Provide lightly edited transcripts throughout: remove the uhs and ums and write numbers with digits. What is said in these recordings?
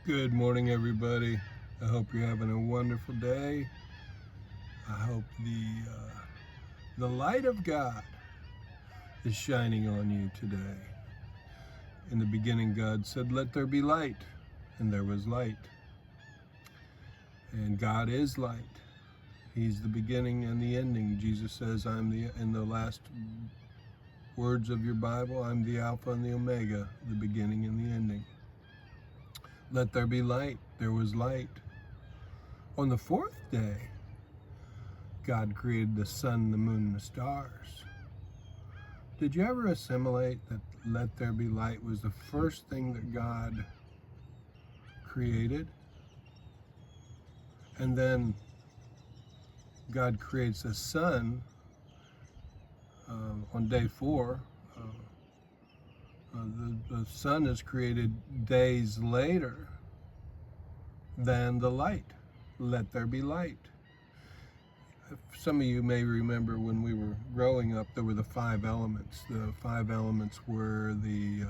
Good morning, everybody. I hope you're having a wonderful day. I hope the light of God is shining on you today. In the beginning, God said, "Let there be light," and there was light. And God is light. He's the beginning and the ending. Jesus says, in the last words of your Bible, I'm the Alpha and the Omega, the beginning and the ending. Let there be light. There was light. On the fourth day, God created the sun, the moon, and the stars. Did you ever assimilate that let there be light was the first thing that God created? And then God creates the sun on day 4. The sun is created days later than the light. Let there be light. Some of you may remember when we were growing up, there were the 5 elements. The 5 elements were the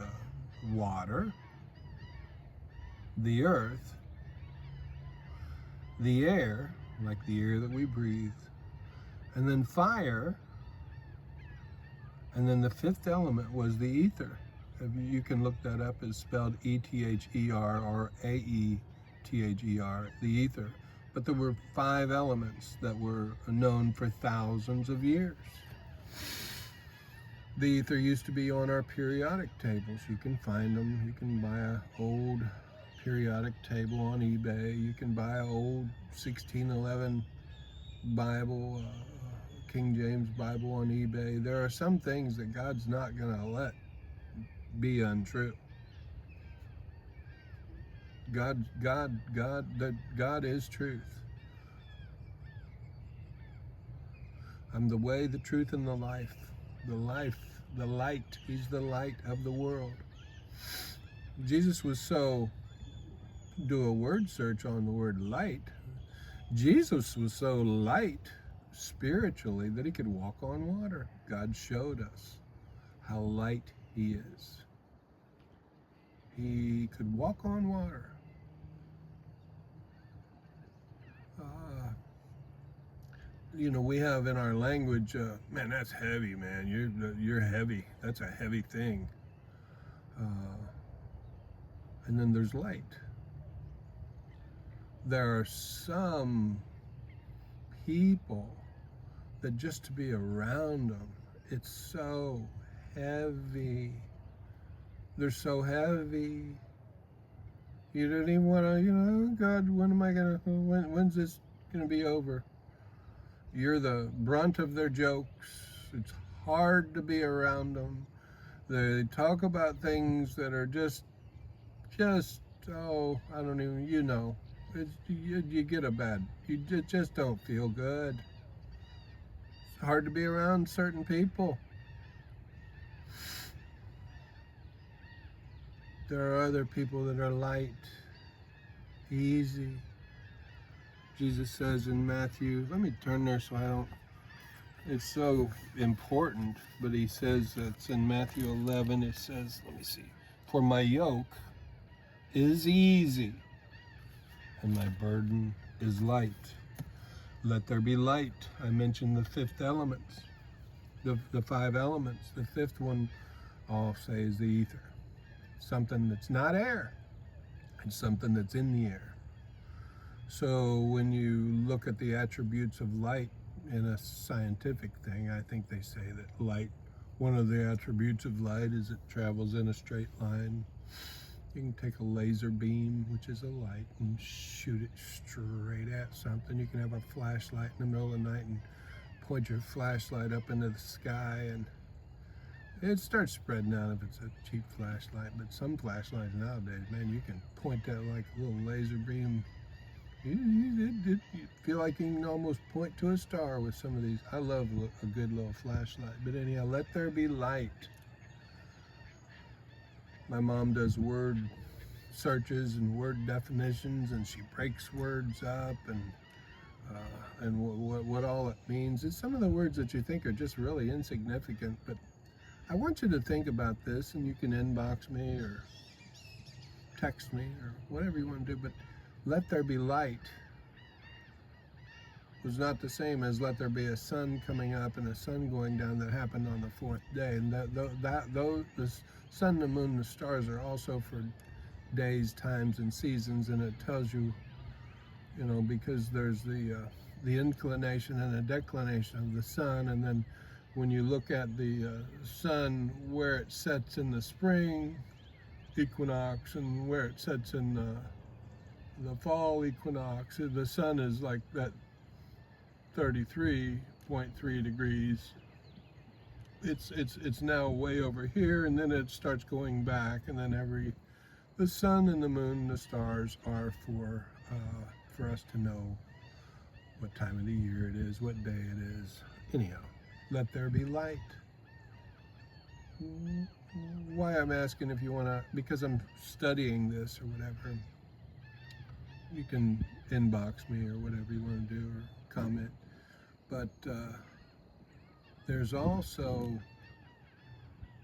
water, the earth, the air, like the air that we breathe, and then fire, and then the 5th element was the ether. You can look that up. It's spelled E-T-H-E-R or A-E-T-H-E-R, the ether. But there were 5 elements that were known for thousands of years. The ether used to be on our periodic tables. You can find them. You can buy an old periodic table on eBay. You can buy an old 1611 Bible, King James Bible on eBay. There are some things that God's not going to let be untrue. God is truth. I'm the way, the truth, and the life. The life, the light. He's the light of the world. Jesus was do a word search on the word light. Jesus was so light spiritually that he could walk on water. God showed us how light he is. He could walk on water. We have in our language, man, that's heavy, man. You're heavy. That's a heavy thing. And then there's light. There are some people that just to be around them, it's so heavy. They're so heavy. You don't even want to, God, when's this going to be over? You're the brunt of their jokes. It's hard to be around them. They talk about things that are just, I don't even, you get you just don't feel good. It's hard to be around certain people. There are other people that are light, easy. Jesus says in Matthew, let me turn there so I don't, it's so important, but he says it's in Matthew 11, it says, let me see, for my yoke is easy and my burden is light. Let there be light. I mentioned the 5th elements, the 5 elements. The 5th one I'll say is the ether. Something that's not air. It's something that's in the air. So when you look at the attributes of light in a scientific thing, I think they say that light, one of the attributes of light is it travels in a straight line. You can take a laser beam, which is a light, and shoot it straight at something. You can have a flashlight in the middle of the night and point your flashlight up into the sky, and it starts spreading out if it's a cheap flashlight. But some flashlights nowadays, man, you can point that like a little laser beam. You feel like you can almost point to a star with some of these. I love a good little flashlight. But anyhow, let there be light. My mom does word searches and word definitions, and she breaks words up and what all it means. It's some of the words that you think are just really insignificant, but I want you to think about this, and you can inbox me or text me or whatever you want to do, but let there be light was not the same as let there be a sun coming up and a sun going down that happened on the fourth day. And the sun, the moon, the stars are also for days, times, and seasons, and it tells you, because there's the inclination and the declination of the sun, and then when you look at the sun, where it sets in the spring equinox and where it sets in the fall equinox, the sun is like that 33.3 degrees. It's now way over here, and then it starts going back, and then the sun and the moon and the stars are for us to know what time of the year it is, what day it is. Anyhow, let there be light. Why I'm asking if you want to, because I'm studying this or whatever, you can inbox me or whatever you want to do or comment. But there's also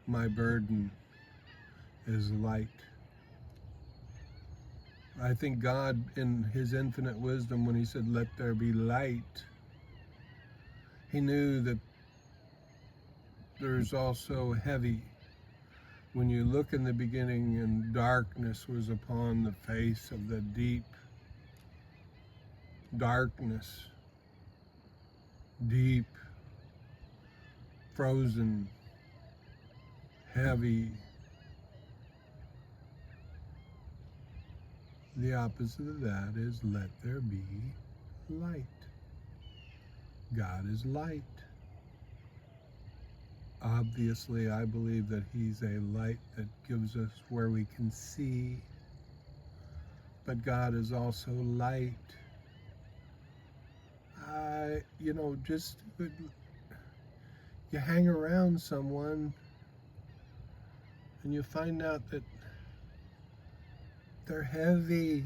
my burden is light. I think God, in his infinite wisdom, when he said, let there be light, he knew that there's also heavy. When you look in the beginning and darkness was upon the face of the deep, darkness, deep, frozen, heavy. The opposite of that is let there be light. God is light. Obviously, I believe that he's a light that gives us where we can see, but God is also light. Just you hang around someone and you find out that they're heavy.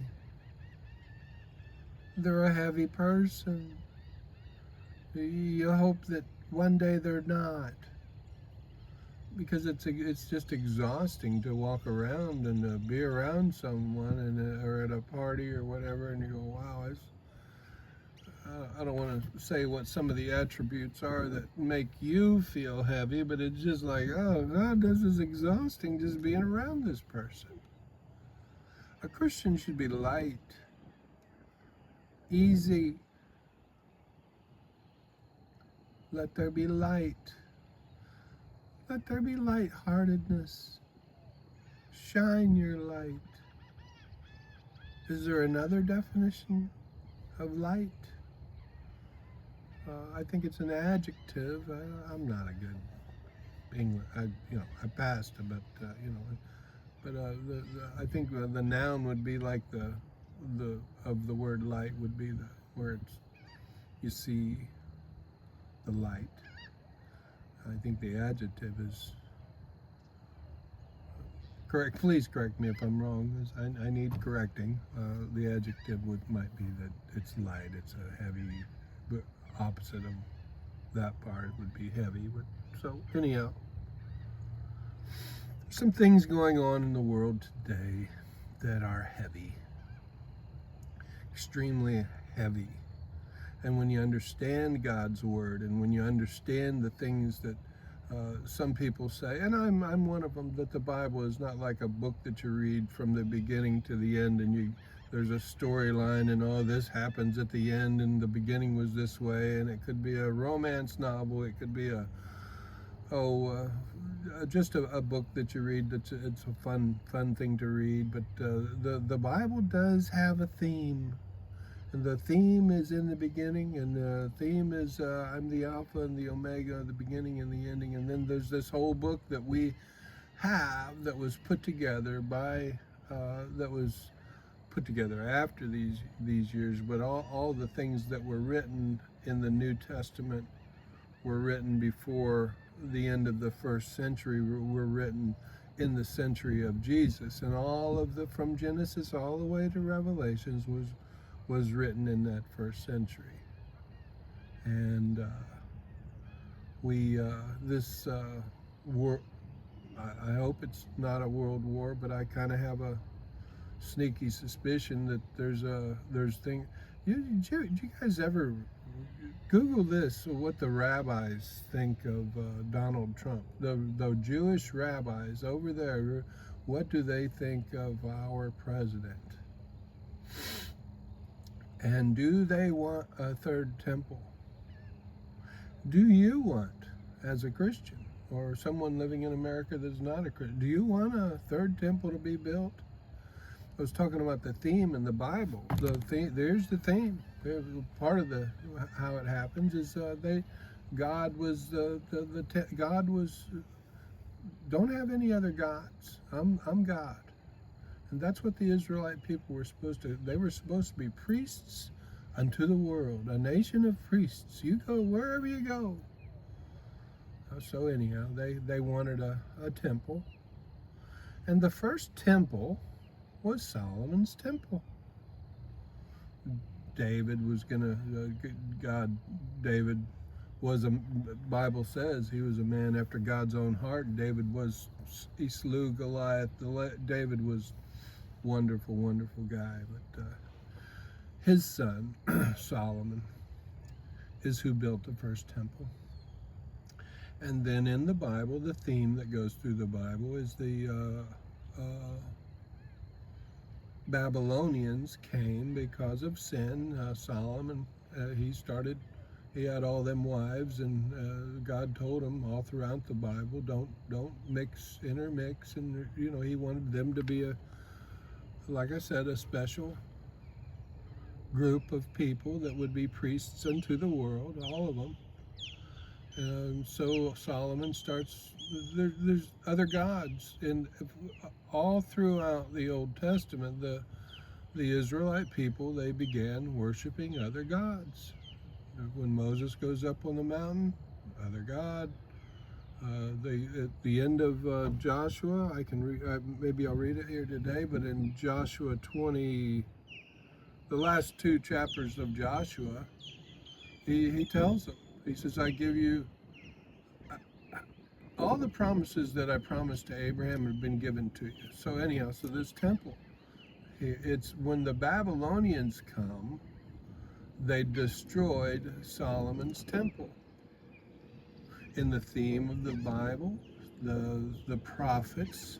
They're a heavy person. You hope that one day they're not, because it's just exhausting to walk around and to be around someone or at a party or whatever, and you go, wow, I don't want to say what some of the attributes are that make you feel heavy, but it's just like, oh God, this is exhausting just being around this person. A Christian should be light, easy. Let there be light. Let there be lightheartedness. Shine your light. Is there another definition of light? I think it's an adjective. I'm not a good English. I passed, but I think the noun would be like the of the word light would be where you see the light. I think the adjective is correct. Please correct me if I'm wrong. I need correcting. The adjective might be that it's light. It's a heavy. But opposite of that part would be heavy. But so anyhow, some things going on in the world today that are heavy, extremely heavy. And when you understand God's word, and when you understand the things that some people say, and I'm one of them, that the Bible is not like a book that you read from the beginning to the end, and there's a storyline, and this happens at the end, and the beginning was this way, and it could be a romance novel, it could be just a book that you read. It's a fun thing to read, but the Bible does have a theme. And the theme is in the beginning, and the theme is I'm the Alpha and the Omega, the beginning and the ending. And then there's this whole book that we have that was put together after these years. But all the things that were written in the New Testament were written before the end of the first century, were written in the century of Jesus. And all of from Genesis all the way to Revelations was written in that first century. And this war, I hope it's not a world war, but I kind of have a sneaky suspicion that there's thing. Did you guys ever Google this? What the rabbis think of Donald Trump? The Jewish rabbis over there. What do they think of our president? And do they want a third temple? Do you want, as a Christian or someone living in America that's not a Christian, do you want a third temple to be built? I was talking about the theme in the Bible. There's the theme. Part of how it happens is God was don't have any other gods. I'm God. And that's what the Israelite people were supposed to. They were supposed to be priests unto the world, a nation of priests. You go wherever you go. So anyhow, they wanted a temple. And the first temple was Solomon's temple. David was David was Bible says he was a man after God's own heart. He slew Goliath. David was wonderful, wonderful guy. But his son, Solomon, is who built the first temple. And then in the Bible, the theme that goes through the Bible is the Babylonians came because of sin. Solomon, he had all them wives, and God told him all throughout the Bible, don't intermix, and he wanted them to be like I said, a special group of people that would be priests unto the world, all of them. And so Solomon starts, there's other gods, and all throughout the Old Testament, the Israelite people, they began worshiping other gods. When Moses goes up on the mountain, other god. At the end of Joshua, maybe I'll read it here today, but in Joshua 20, the last two chapters of Joshua, he tells them, he says, I give you all the promises that I promised to Abraham have been given to you. So anyhow, so this temple, it's when the Babylonians come, they destroyed Solomon's temple. In the theme of the Bible, the prophets,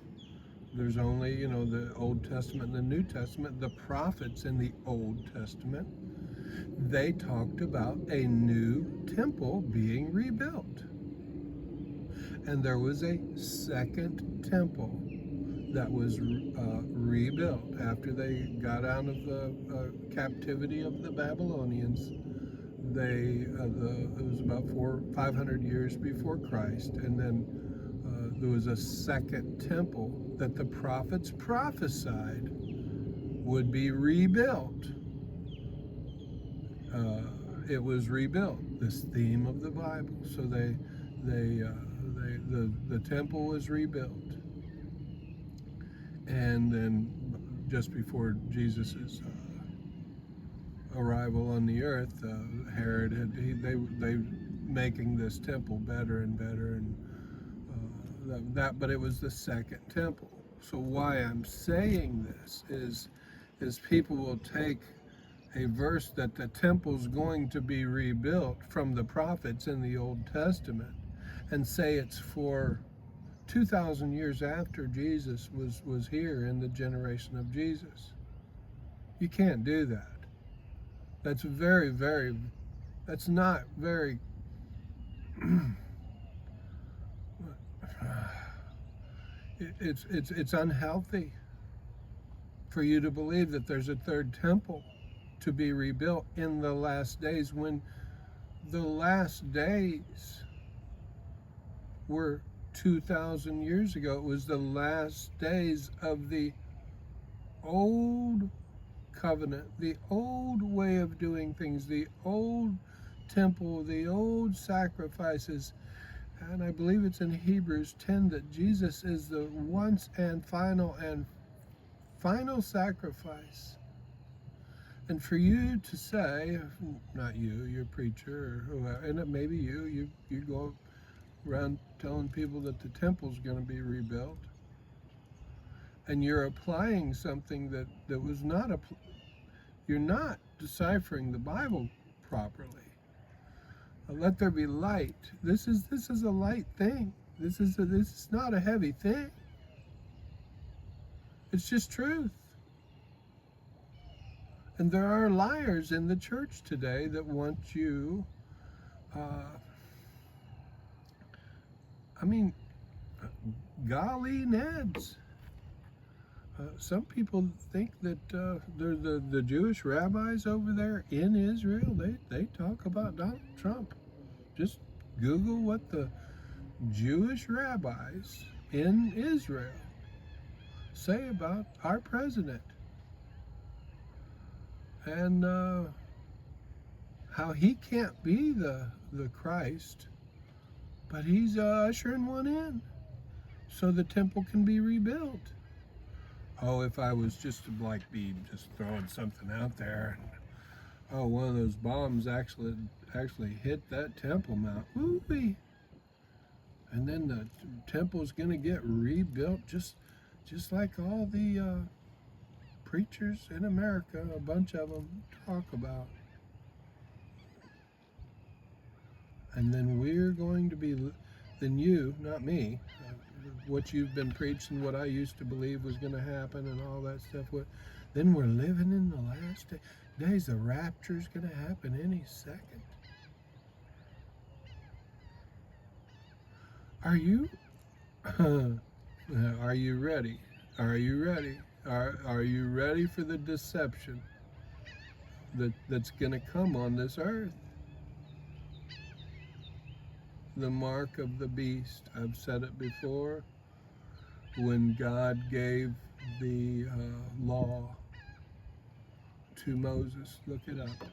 there's only, the Old Testament and the New Testament. The prophets in the Old Testament, they talked about a new temple being rebuilt. And there was a second temple that was rebuilt after they got out of the captivity of the Babylonians. It was about 500 years before Christ, and then there was a second temple that the prophets prophesied would be rebuilt. It was rebuilt, this theme of the Bible. So the temple was rebuilt, and then just before Jesus's arrival on the earth, Herod they making this temple better and better, and but it was the second temple. So why I'm saying this is people will take a verse that the temple's going to be rebuilt from the prophets in the Old Testament and say it's for 2,000 years after Jesus was here in the generation of Jesus. You can't do that. That's that's not very, it's unhealthy for you to believe that there's a third temple to be rebuilt in the last days, when the last days were 2,000 years ago. It was the last days of the old covenant, the old way of doing things, the old temple, the old sacrifices. And I believe it's in Hebrews 10 that Jesus is the once and final sacrifice. And for you to say, not you, your preacher, or whoever, and maybe you go around telling people that the temple's going to be rebuilt. and you're applying something that was not you're not deciphering the Bible properly. Let there be light. This is a light thing. This is not a heavy thing. It's just truth. And there are liars in the church today that want you, golly Neds. Some people think that the Jewish rabbis over there in Israel, they talk about Donald Trump. Just Google what the Jewish rabbis in Israel say about our president. And how he can't be the Christ, but he's ushering one in so the temple can be rebuilt. Oh, if I was just to just throwing something out there, and, oh, one of those bombs actually hit that Temple Mount, woo-wee, and then the temple's gonna get rebuilt just like all the preachers in America, a bunch of them, talk about. And then we're going to be, then you, not me, what you've been preaching, what I used to believe was going to happen and all that stuff. Then we're living in the last days. The rapture's going to happen any second. Are you ready? Are you ready? Are you ready for the deception that's going to come on this earth? The mark of the beast. I've said it before. When God gave the law to Moses, look it up.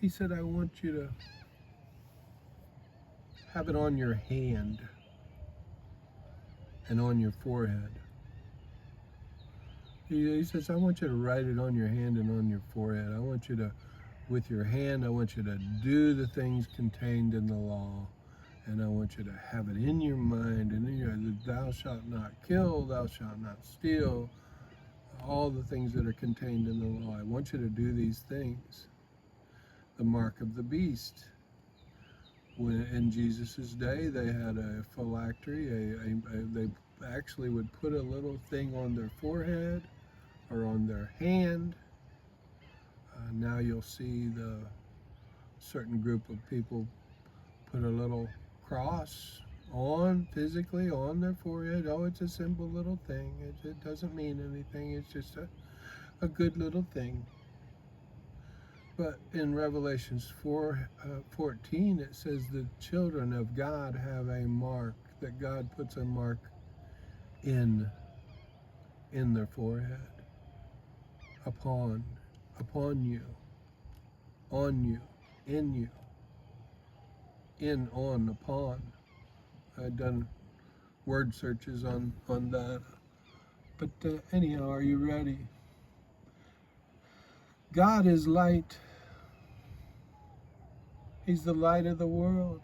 He said, I want you to have it on your hand and on your forehead. He says, I want you to write it on your hand and on your forehead. I want you to, with your hand, I want you to do the things contained in the law. And I want you to have it in your mind and in your, thou shalt not kill, thou shalt not steal, all the things that are contained in the law. I want you to do these things. The mark of the beast. When in Jesus' day, they had a phylactery. They actually would put a little thing on their forehead or on their hand. Now you'll see the certain group of people put a little cross physically on their forehead. Oh, it's a simple little thing. It doesn't mean anything. It's just a good little thing. But in Revelations 4:14, it says the children of God have a mark, that God puts a mark in their forehead, upon you, on you, in you. In, on, upon. I've done word searches on that. But anyhow, are you ready? God is light. He's the light of the world.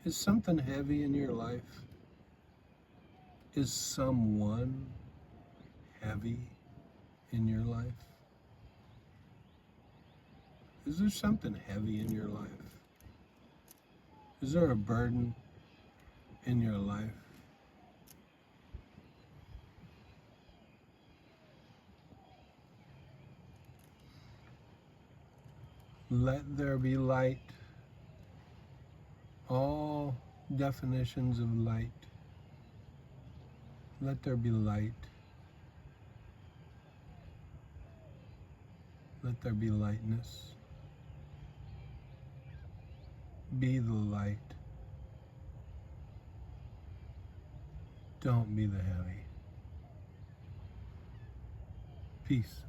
Is something heavy in your life? Is someone heavy in your life? Is there something heavy in your life? Is there a burden in your life? Let there be light. All definitions of light. Let there be light. Let there be lightness. Be the light. Don't be the heavy. Peace.